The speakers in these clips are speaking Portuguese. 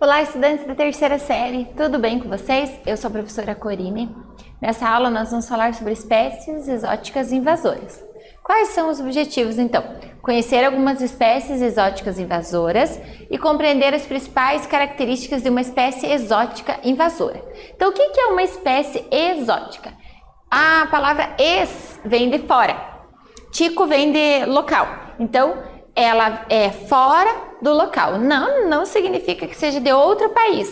Olá, estudantes da terceira série, tudo bem com vocês? Eu sou a professora Corine. Nessa aula nós vamos falar sobre espécies exóticas invasoras. Quais são os objetivos então? Conhecer algumas espécies exóticas invasoras e compreender as principais características de uma espécie exótica invasora. Então, o que é uma espécie exótica? A palavra ex vem de fora, tico vem de local. Então, ela é fora do local. Não significa que seja de outro país.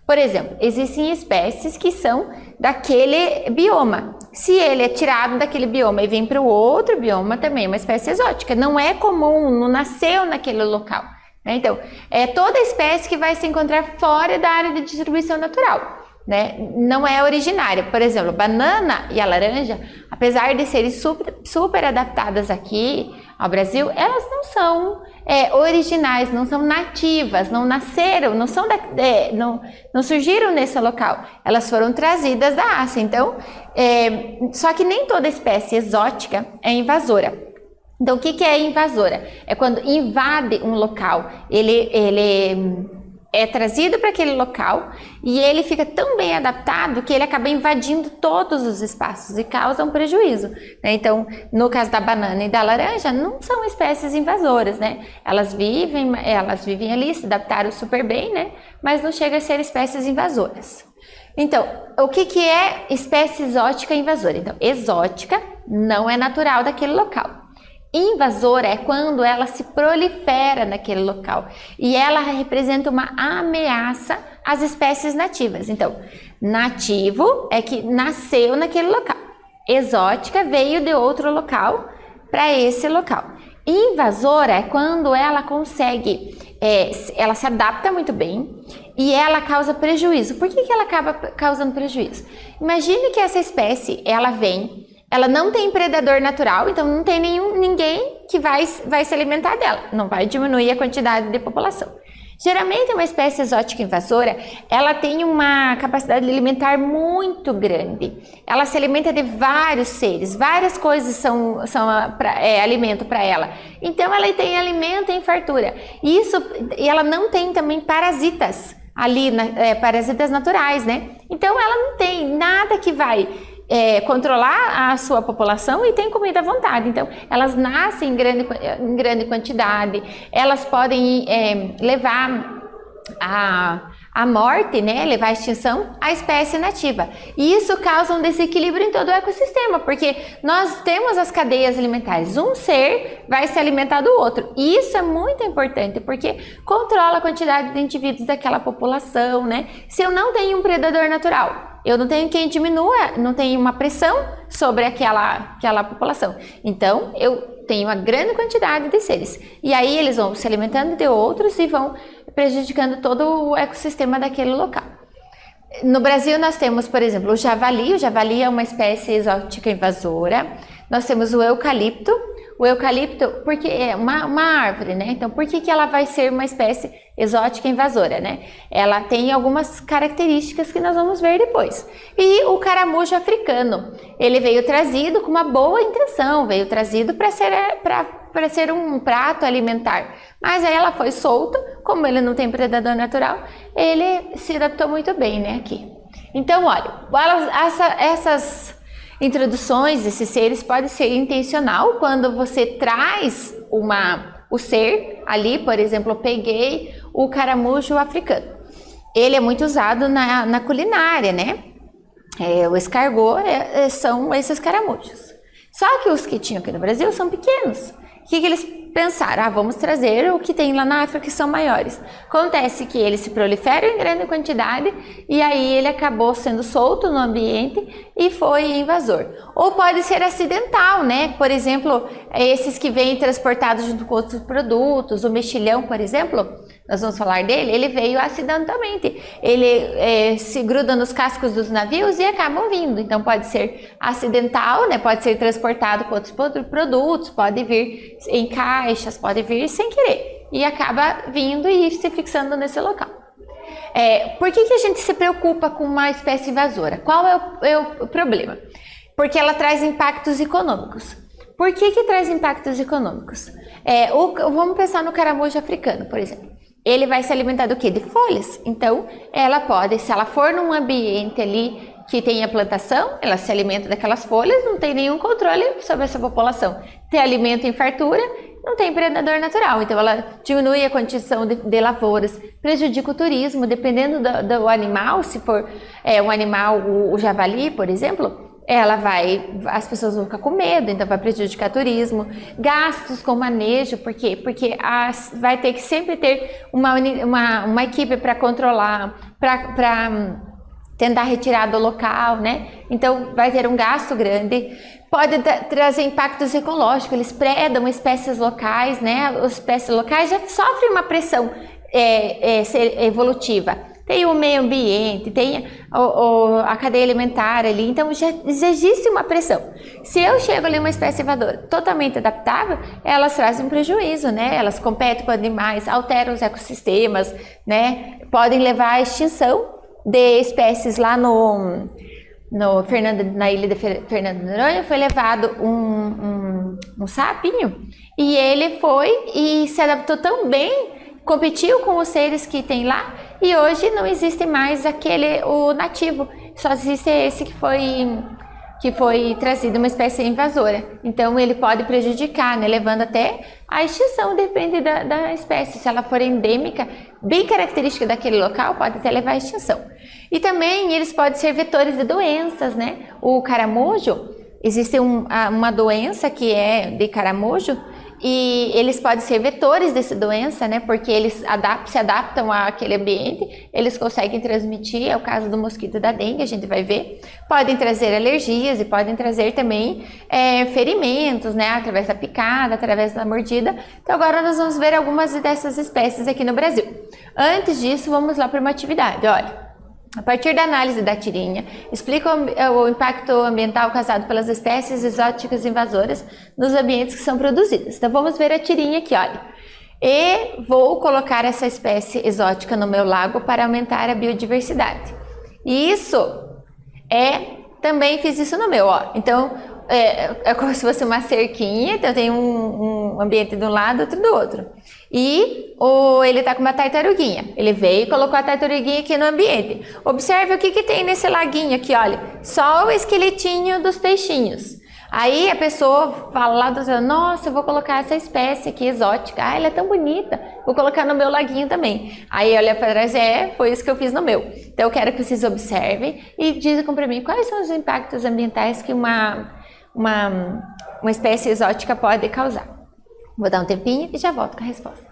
Por exemplo, existem espécies que são daquele bioma. Se ele é tirado daquele bioma e vem para o outro bioma, também é uma espécie exótica. Não é comum, não nasceu naquele local. Então, é toda espécie que vai se encontrar fora da área de distribuição natural. Não é originária. Por exemplo, a banana e a laranja, apesar de serem super adaptadas aqui ao Brasil, elas não são originais, não são nativas, não nasceram, não surgiram nesse local. Elas foram trazidas da Ásia. Então, só que nem toda espécie exótica é invasora. Então, o que é invasora? É quando invade um local, ele é trazido para aquele local e ele fica tão bem adaptado que ele acaba invadindo todos os espaços e causa um prejuízo. Então, no caso da banana e da laranja, não são espécies invasoras, Elas vivem ali, se adaptaram super bem, mas não chegam a ser espécies invasoras. Então, o que é espécie exótica invasora? Então, exótica não é natural daquele local. Invasora é quando ela se prolifera naquele local e ela representa uma ameaça às espécies nativas. Então, nativo é que nasceu naquele local. Exótica veio de outro local para esse local. Invasora é quando ela consegue, ela se adapta muito bem e ela causa prejuízo. Por que ela acaba causando prejuízo? Imagine que essa espécie, ela não tem predador natural, então não tem ninguém que vai se alimentar dela, não vai diminuir a quantidade de população. Geralmente, uma espécie exótica invasora, ela tem uma capacidade alimentar muito grande. Ela se alimenta de vários seres, várias coisas são alimento para ela. Então, ela tem alimento em fartura. E ela não tem também parasitas ali, parasitas naturais, Então, ela não tem nada que vai controlar a sua população e tem comida à vontade. Então, elas nascem em grande quantidade, elas podem levar a morte, levar à extinção a espécie nativa. E isso causa um desequilíbrio em todo o ecossistema, porque nós temos as cadeias alimentares. Um ser vai se alimentar do outro. E isso é muito importante, porque controla a quantidade de indivíduos daquela população, Se eu não tenho um predador natural, eu não tenho quem diminua, não tenho uma pressão sobre aquela população. Então, eu tenho uma grande quantidade de seres. E aí eles vão se alimentando de outros e vão prejudicando todo o ecossistema daquele local. No Brasil nós temos, por exemplo, o javali. O javali é uma espécie exótica invasora. Nós temos o eucalipto. O eucalipto, porque é uma árvore, Então, por que ela vai ser uma espécie exótica invasora, Ela tem algumas características que nós vamos ver depois. E o caramujo africano, ele veio trazido com uma boa intenção, veio trazido para ser um prato alimentar. Mas aí ela foi solta, como ele não tem predador natural, ele se adaptou muito bem, aqui. Então, olha, essas introduções desses seres pode ser intencional quando você traz o ser ali, por exemplo, eu peguei o caramujo africano. Ele é muito usado na culinária, o escargot são esses caramujos. Só que os que tinham aqui no Brasil são pequenos. O que eles pensaram? Vamos trazer o que tem lá na África que são maiores. Acontece que eles se proliferam em grande quantidade e aí ele acabou sendo solto no ambiente e foi invasor. Ou pode ser acidental, Por exemplo, esses que vêm transportados junto com outros produtos, o mexilhão, por exemplo, nós vamos falar dele, ele veio acidentalmente. Ele se gruda nos cascos dos navios e acabam vindo. Então pode ser acidental, Pode ser transportado com outros produtos, pode vir em caixas, pode vir sem querer e acaba vindo e se fixando nesse local. Por que a gente se preocupa com uma espécie invasora? Qual é o problema? Porque ela traz impactos econômicos. Por que traz impactos econômicos? Vamos pensar no caramujo africano, por exemplo. ele vai se alimentar do quê? De folhas. Então, ela pode, se ela for num ambiente ali que tenha plantação, ela se alimenta daquelas folhas, não tem nenhum controle sobre essa população. Tem alimento em fartura, não tem predador natural. Então, ela diminui a condição de lavouras, prejudica o turismo, dependendo do animal, se for um animal, o javali, por exemplo, as pessoas vão ficar com medo, então vai prejudicar o turismo. Gastos com manejo, por quê? Porque vai ter que sempre ter uma equipe para controlar, para tentar retirar do local, né? Então vai ter um gasto grande. Pode trazer impactos ecológicos, eles predam espécies locais, né? As espécies locais já sofrem uma pressão evolutiva. Tem o meio ambiente, tem a cadeia alimentar ali, então já existe uma pressão. Se eu chego ali uma espécie invasora totalmente adaptável, elas trazem um prejuízo, né? Elas competem com animais, alteram os ecossistemas, né? Podem levar à extinção de espécies. Lá na ilha de Fernando de Noronha foi levado um sapinho e ele foi e se adaptou tão bem, competiu com os seres que tem lá, e hoje não existe mais o nativo, só existe esse que foi trazido, uma espécie invasora. Então ele pode prejudicar, né, levando até a extinção, depende da espécie. Se ela for endêmica, bem característica daquele local, pode até levar à extinção. E também eles podem ser vetores de doenças, né? O caramujo, existe uma doença que é de caramujo, e eles podem ser vetores dessa doença, né? Porque eles se adaptam àquele ambiente, eles conseguem transmitir. É o caso do mosquito da dengue, a gente vai ver. Podem trazer alergias e podem trazer também ferimentos, né? Através da picada, através da mordida. Então agora nós vamos ver algumas dessas espécies aqui no Brasil. Antes disso, vamos lá para uma atividade, olha. A partir da análise da tirinha, explica o impacto ambiental causado pelas espécies exóticas invasoras nos ambientes que são produzidas. Então vamos ver a tirinha aqui, olha. E vou colocar essa espécie exótica no meu lago para aumentar a biodiversidade. E também fiz isso no meu, ó. Então é como se fosse uma cerquinha, então tem um ambiente de um lado, outro do outro. E ele tá com uma tartaruguinha. Ele veio e colocou a tartaruguinha aqui no ambiente. Observe o que tem nesse laguinho aqui, olha. Só o esqueletinho dos peixinhos. Aí a pessoa fala lá do outro, nossa, eu vou colocar essa espécie aqui exótica. Ah, ela é tão bonita, vou colocar no meu laguinho também. Aí olha para trás, foi isso que eu fiz no meu. Então eu quero que vocês observem e digam para mim quais são os impactos ambientais que uma espécie exótica pode causar. Vou dar um tempinho e já volto com a resposta.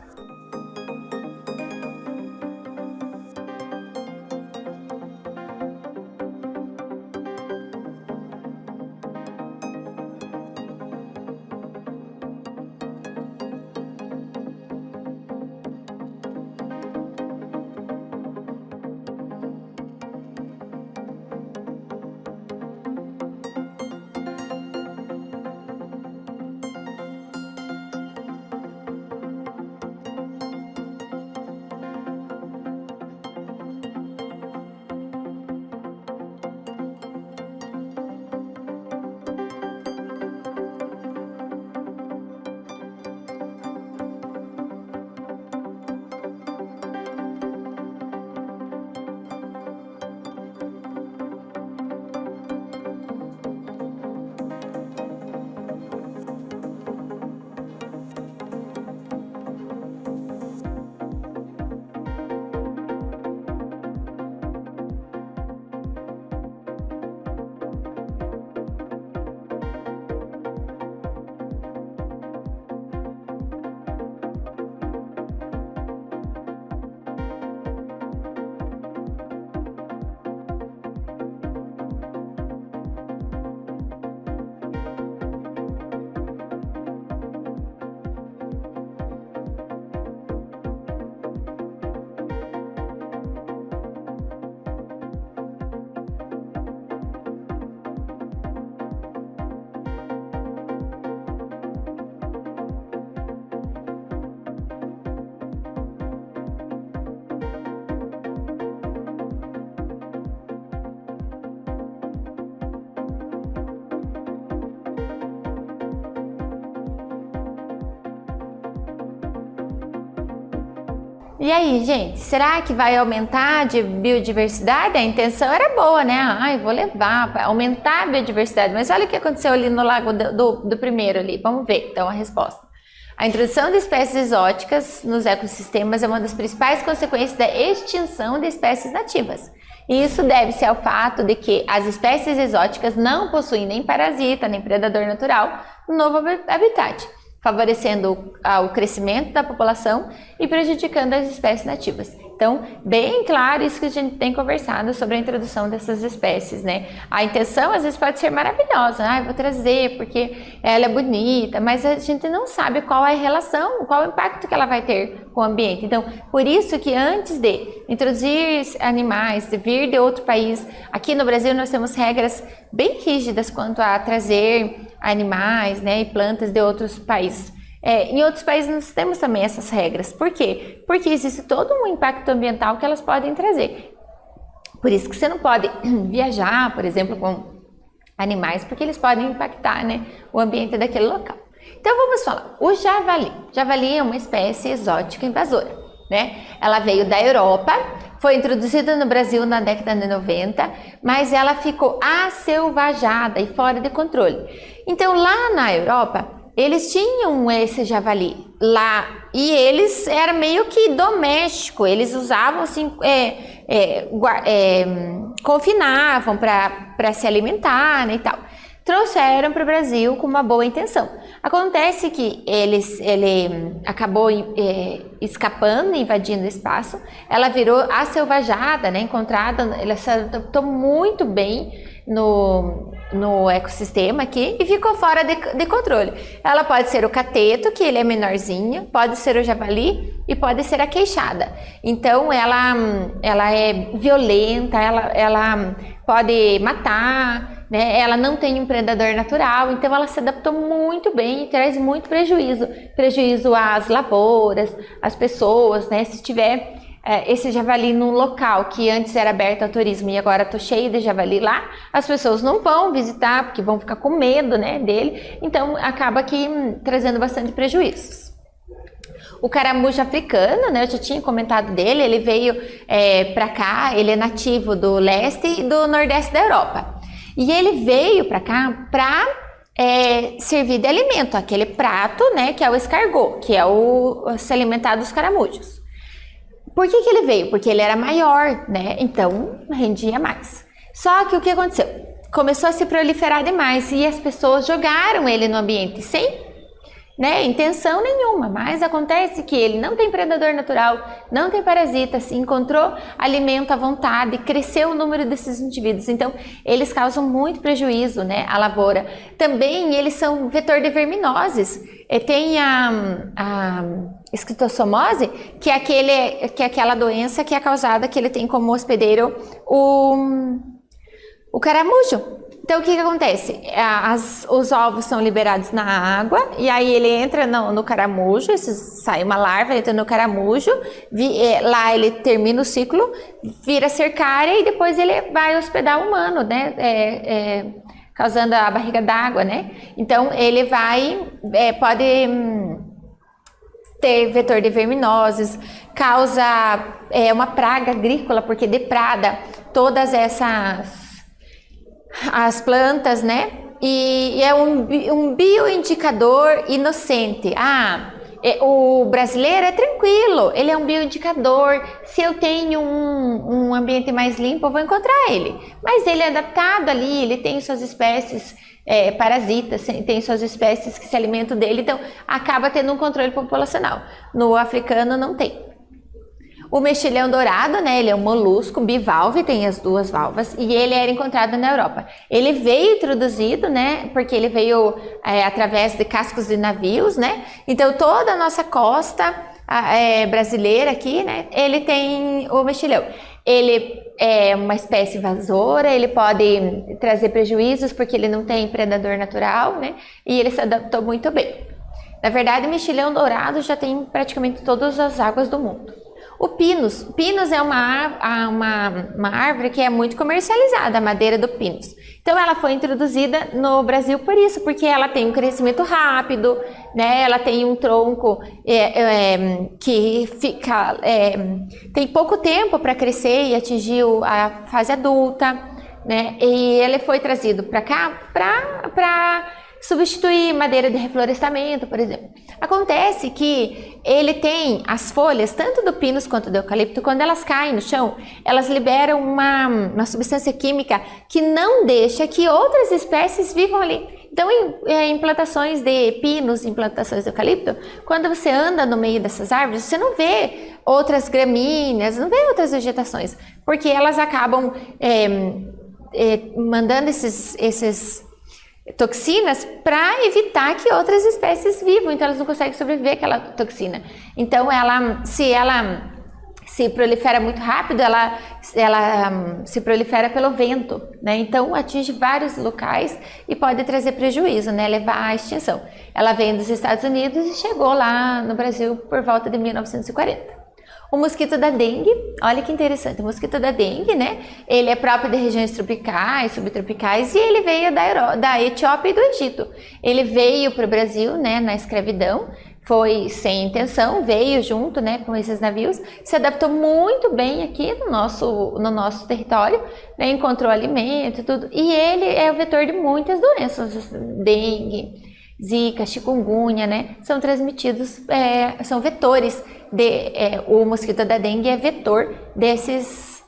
E aí, gente, será que vai aumentar de biodiversidade? A intenção era boa, né? Ai, vou levar para aumentar a biodiversidade. Mas olha o que aconteceu ali no lago do primeiro ali. Vamos ver, então, a resposta. A introdução de espécies exóticas nos ecossistemas é uma das principais consequências da extinção de espécies nativas. E isso deve-se ao fato de que as espécies exóticas não possuem nem parasita, nem predador natural no novo habitat, favorecendo o crescimento da população e prejudicando as espécies nativas. Então, bem claro isso que a gente tem conversado sobre a introdução dessas espécies, né? A intenção às vezes pode ser maravilhosa, eu vou trazer porque ela é bonita, mas a gente não sabe qual é a relação, qual é o impacto que ela vai ter com o ambiente. Então, por isso que antes de introduzir animais, de vir de outro país, aqui no Brasil nós temos regras bem rígidas quanto a trazer animais, né, e plantas de outros países. Em outros países nós temos também essas regras. Por quê? Porque existe todo um impacto ambiental que elas podem trazer. Por isso que você não pode viajar, por exemplo, com animais, porque eles podem impactar, né, o ambiente daquele local. Então vamos falar, o javali. Javali é uma espécie exótica invasora, né? Ela veio da Europa, foi introduzida no Brasil na década de 90, mas ela ficou aselvajada e fora de controle. Então lá na Europa, eles tinham esse javali lá e eles eram meio que doméstico, eles usavam assim, confinavam para se alimentar, né, e tal. Trouxeram para o Brasil com uma boa intenção. Acontece que ele acabou escapando, invadindo o espaço, ela virou aselvajada, né, encontrada, ela se adaptou muito bem no ecossistema aqui e ficou fora de controle. Ela pode ser o cateto, que ele é menorzinho, pode ser o javali e pode ser a queixada. Então ela é violenta, ela pode matar, né? Ela não tem um predador natural, então ela se adaptou muito bem e traz muito prejuízo às lavouras, às pessoas, né? Se tiver esse javali num local que antes era aberto ao turismo e agora tô cheio de javali lá, as pessoas não vão visitar porque vão ficar com medo, né, dele, então acaba aqui trazendo bastante prejuízos. O caramujo africano, né, eu já tinha comentado dele, ele veio para cá, ele é nativo do leste e do nordeste da Europa. E ele veio para cá para servir de alimento, aquele prato, né, que é o escargot, que é se alimentar dos caramujos. Por que ele veio? Porque ele era maior, né? Então rendia mais. Só que o que aconteceu? Começou a se proliferar demais e as pessoas jogaram ele no ambiente sem, né, intenção nenhuma. Mas acontece que ele não tem predador natural, não tem parasita, se encontrou alimento à vontade, cresceu o número desses indivíduos. Então eles causam muito prejuízo, né, à lavoura. Também eles são vetor de verminoses. Tem a esquistossomose, que é aquela doença que é causada, que ele tem como hospedeiro o caramujo. Então o que acontece? Os ovos são liberados na água e aí ele entra no caramujo, sai uma larva, entra no caramujo, lá ele termina o ciclo, vira cercária e depois ele vai hospedar o humano, né? Causando a barriga d'água, né? Então ele pode ter vetor de verminoses, causa uma praga agrícola, porque deprada todas as plantas, né? E é um bioindicador inocente. O brasileiro é tranquilo, ele é um bioindicador. Se eu tenho um ambiente mais limpo, eu vou encontrar ele. Mas ele é adaptado ali, ele tem suas espécies parasitas, tem suas espécies que se alimentam dele, então acaba tendo um controle populacional. No africano não tem. O mexilhão dourado, né, ele é um molusco bivalve, tem as duas valvas, e ele era encontrado na Europa. Ele veio introduzido, né, porque ele veio através de cascos de navios, né, então toda a nossa costa brasileira aqui, né, ele tem o mexilhão. Ele é uma espécie invasora, ele pode trazer prejuízos porque ele não tem predador natural, né, e ele se adaptou muito bem. Na verdade, o mexilhão dourado já tem praticamente todas as águas do mundo. O pinus é uma árvore que é muito comercializada, a madeira do pinus. Então ela foi introduzida no Brasil por isso, porque ela tem um crescimento rápido, né? Ela tem um tronco que fica tem pouco tempo para crescer e atingir a fase adulta, né? E ele foi trazido para cá para substituir madeira de reflorestamento, por exemplo. Acontece que ele tem as folhas, tanto do pinus quanto do eucalipto, quando elas caem no chão, elas liberam uma substância química que não deixa que outras espécies vivam ali. Então, em plantações de pinos, em plantações de eucalipto, quando você anda no meio dessas árvores, você não vê outras gramíneas, não vê outras vegetações, porque elas acabam mandando esses toxinas para evitar que outras espécies vivam, então elas não conseguem sobreviver àquela toxina. Então, se ela se prolifera muito rápido, ela se prolifera pelo vento, né? Então atinge vários locais e pode trazer prejuízo, né? Levar à extinção. Ela vem dos Estados Unidos e chegou lá no Brasil por volta de 1940. O mosquito da dengue, olha que interessante, o mosquito da dengue, né? Ele é próprio de regiões tropicais, subtropicais, e ele veio da Etiópia e do Egito. Ele veio para o Brasil, né, na escravidão, foi sem intenção, veio junto, né, com esses navios, se adaptou muito bem aqui no nosso território, né, encontrou alimento e tudo, e ele é o vetor de muitas doenças, dengue, zika, chikungunya, né, são transmitidos, são vetores, o mosquito da dengue é vetor dessas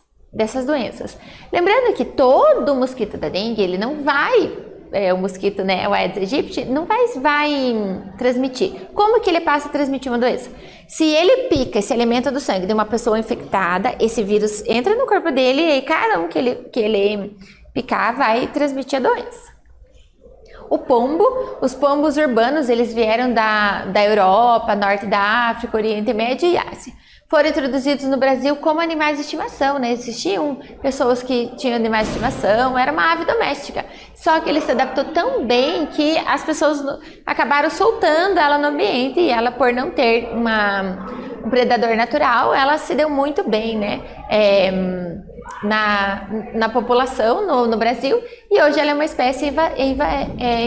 doenças. Lembrando que todo mosquito da dengue, ele não vai, o mosquito, né, o Aedes aegypti, não vai transmitir. Como que ele passa a transmitir uma doença? Se ele pica, se alimenta do sangue de uma pessoa infectada, esse vírus entra no corpo dele e cada um que ele picar vai transmitir a doença. Os pombos urbanos, eles vieram da Europa, norte da África, Oriente Médio e Ásia. Foram introduzidos no Brasil como animais de estimação, né? Existiam pessoas que tinham animais de estimação, era uma ave doméstica. Só que ele se adaptou tão bem que as pessoas acabaram soltando ela no ambiente e ela, por não ter um predador natural, ela se deu muito bem, né? Na população no Brasil, e hoje ela é uma espécie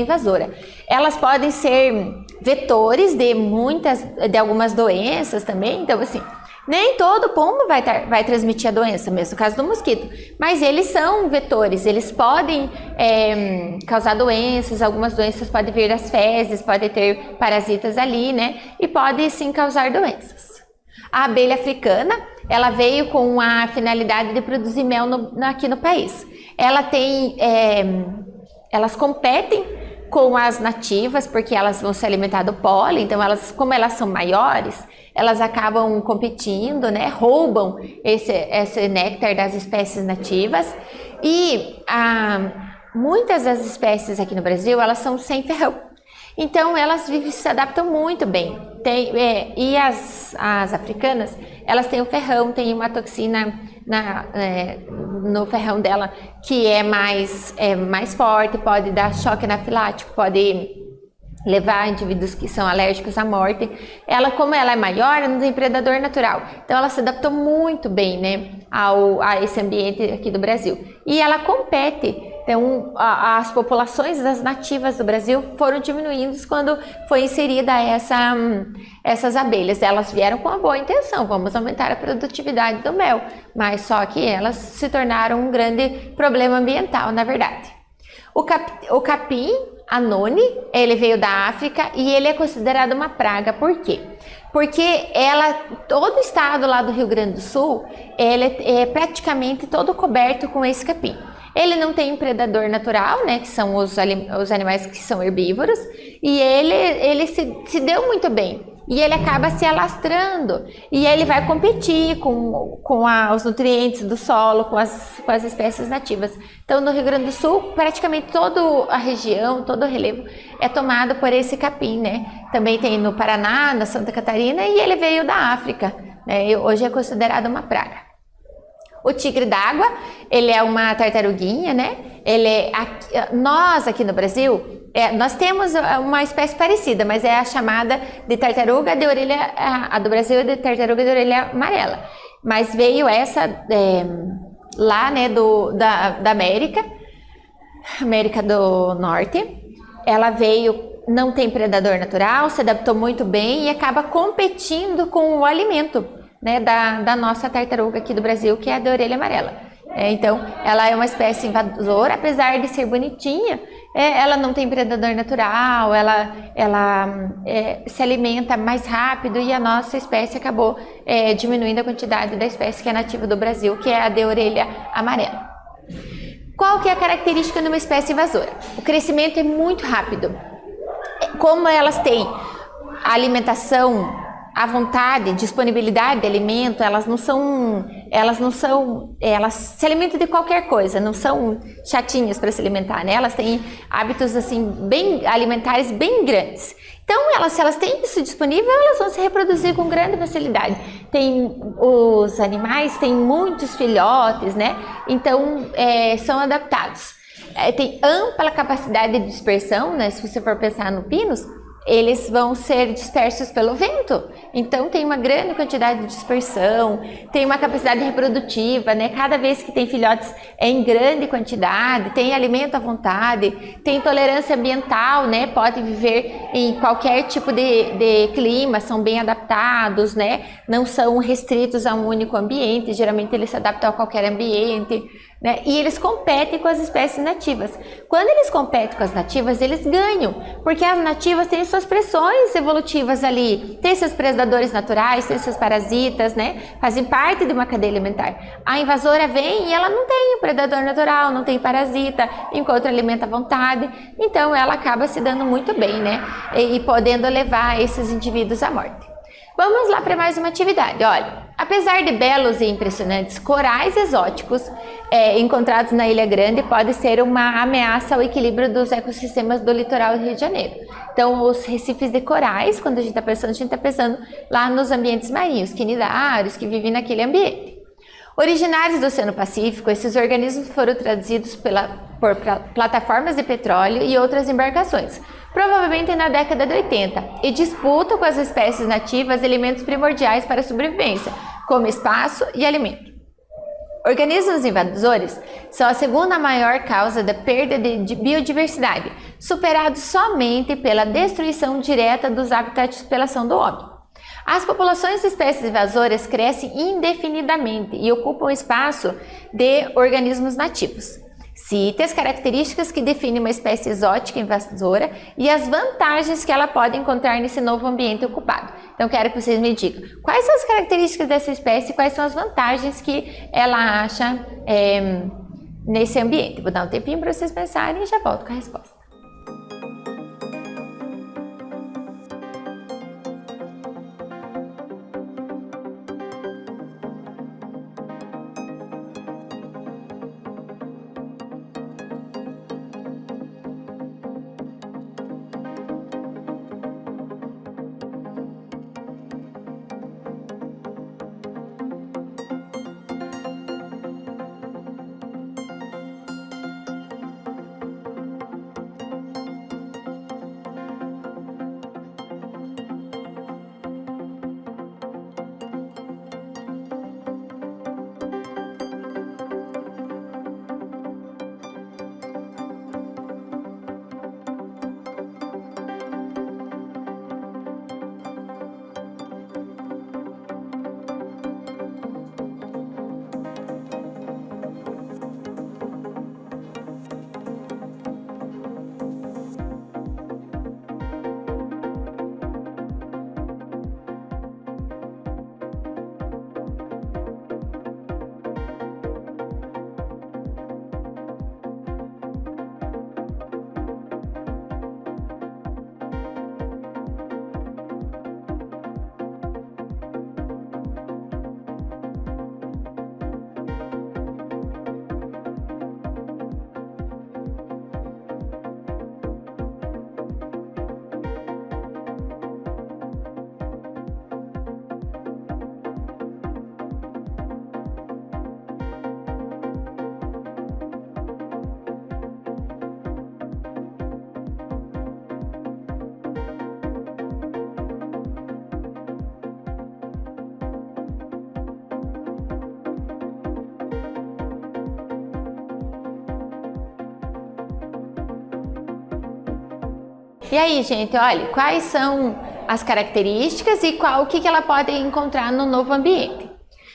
invasora. Elas podem ser vetores de algumas doenças também, então assim, nem todo pombo vai transmitir a doença, mesmo no caso do mosquito, mas eles são vetores, eles podem causar doenças, algumas doenças podem vir das fezes, podem ter parasitas ali, né, e pode sim causar doenças. A abelha africana, ela veio com a finalidade de produzir mel aqui no país. Elas competem com as nativas, porque elas vão se alimentar do pólen, então como elas são maiores, elas acabam competindo, né? Roubam esse néctar das espécies nativas. E muitas das espécies aqui no Brasil, elas são sem ferrão. Então elas se adaptam muito bem. E as africanas, elas têm o ferrão, tem uma toxina no ferrão dela que é mais forte, pode dar choque anafilático, pode levar indivíduos que são alérgicos à morte. Como ela é maior, ela não tem predador natural. Então ela se adaptou muito bem, né, a esse ambiente aqui do Brasil. E ela compete. Então, as populações das nativas do Brasil foram diminuindo quando foi inserida essas abelhas. Elas vieram com uma boa intenção, vamos aumentar a produtividade do mel, mas só que elas se tornaram um grande problema ambiental, na verdade. O capim anone, ele veio da África e ele é considerado uma praga. Por quê? Porque todo o estado lá do Rio Grande do Sul, ele é praticamente todo coberto com esse capim. Ele não tem um predador natural, né, que são os animais que são herbívoros, e ele se deu muito bem. E ele acaba se alastrando, e ele vai competir com os nutrientes do solo, com as espécies nativas. Então, no Rio Grande do Sul, praticamente toda a região, todo o relevo é tomado por esse capim, né? Também tem no Paraná, na Santa Catarina, e ele veio da África, né? E hoje é considerado uma praga. O tigre d'água, ele é uma tartaruguinha, né? Nós aqui no Brasil, nós temos uma espécie parecida, mas é a chamada de tartaruga de orelha, a do Brasil é de tartaruga de orelha amarela. Mas veio essa lá, né, da América do Norte. Ela veio não tem predador natural, se adaptou muito bem e acaba competindo com o alimento, né, da nossa tartaruga aqui do Brasil, que é a de orelha amarela. Então, ela é uma espécie invasora, apesar de ser bonitinha, ela não tem predador natural, ela se alimenta mais rápido e a nossa espécie acabou diminuindo a quantidade da espécie que é nativa do Brasil, que é a de orelha amarela. Qual que é a característica de uma espécie invasora? O crescimento é muito rápido. Como elas têm alimentação à vontade, disponibilidade de alimento, elas se alimentam de qualquer coisa, não são chatinhas para se alimentar, né? Elas têm hábitos assim bem alimentares bem grandes. Então, se elas têm isso disponível, elas vão se reproduzir com grande facilidade. Os animais têm muitos filhotes, né? Então, são adaptados. Tem ampla capacidade de dispersão, né? Se você for pensar no pinus, eles vão ser dispersos pelo vento. Então tem uma grande quantidade de dispersão, tem uma capacidade reprodutiva, né? Cada vez que tem filhotes é em grande quantidade, tem alimento à vontade, tem tolerância ambiental, né? Pode viver em qualquer tipo de clima, são bem adaptados, né? Não são restritos a um único ambiente, geralmente eles se adaptam a qualquer ambiente, né? E eles competem com as espécies nativas. Quando eles competem com as nativas, eles ganham, porque as nativas têm suas pressões evolutivas ali, têm seus predadores naturais, têm seus parasitas, né? Fazem parte de uma cadeia alimentar. A invasora vem e ela não tem predador natural, não tem parasita, encontra alimento à vontade, então ela acaba se dando muito bem, né? E podendo levar esses indivíduos à morte. Vamos lá para mais uma atividade. Olha, apesar de belos e impressionantes corais exóticos encontrados na Ilha Grande, pode ser uma ameaça ao equilíbrio dos ecossistemas do litoral do Rio de Janeiro. Então, os recifes de corais, quando a gente está pensando lá nos ambientes marinhos, quinidários, que vivem naquele ambiente. Originários do Oceano Pacífico, esses organismos foram trazidos por plataformas de petróleo e outras embarcações, provavelmente na década de 80, e disputam com as espécies nativas elementos primordiais para a sobrevivência, como espaço e alimento. Organismos invasores são a segunda maior causa da perda de biodiversidade, superado somente pela destruição direta dos habitats pela ação do homem. As populações de espécies invasoras crescem indefinidamente e ocupam espaço de organismos nativos. Cite as características que definem uma espécie exótica invasora e as vantagens que ela pode encontrar nesse novo ambiente ocupado. Então, quero que vocês me digam quais são as características dessa espécie e quais são as vantagens que ela acha nesse ambiente. Vou dar um tempinho para vocês pensarem e já volto com a resposta. E aí, gente, olha, quais são as características e o que ela pode encontrar no novo ambiente?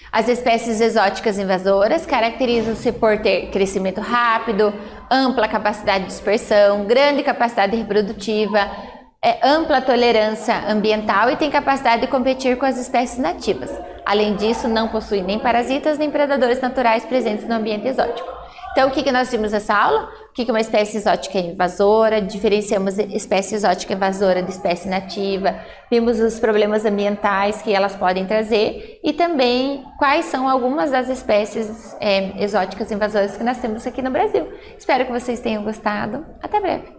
As espécies exóticas invasoras caracterizam-se por ter crescimento rápido, ampla capacidade de dispersão, grande capacidade reprodutiva, ampla tolerância ambiental e tem capacidade de competir com as espécies nativas. Além disso, não possuem nem parasitas nem predadores naturais presentes no ambiente exótico. Então, o que nós vimos nessa aula? O que é uma espécie exótica invasora? Diferenciamos espécie exótica invasora de espécie nativa. Vimos os problemas ambientais que elas podem trazer e também quais são algumas das espécies exóticas invasoras que nós temos aqui no Brasil. Espero que vocês tenham gostado. Até breve!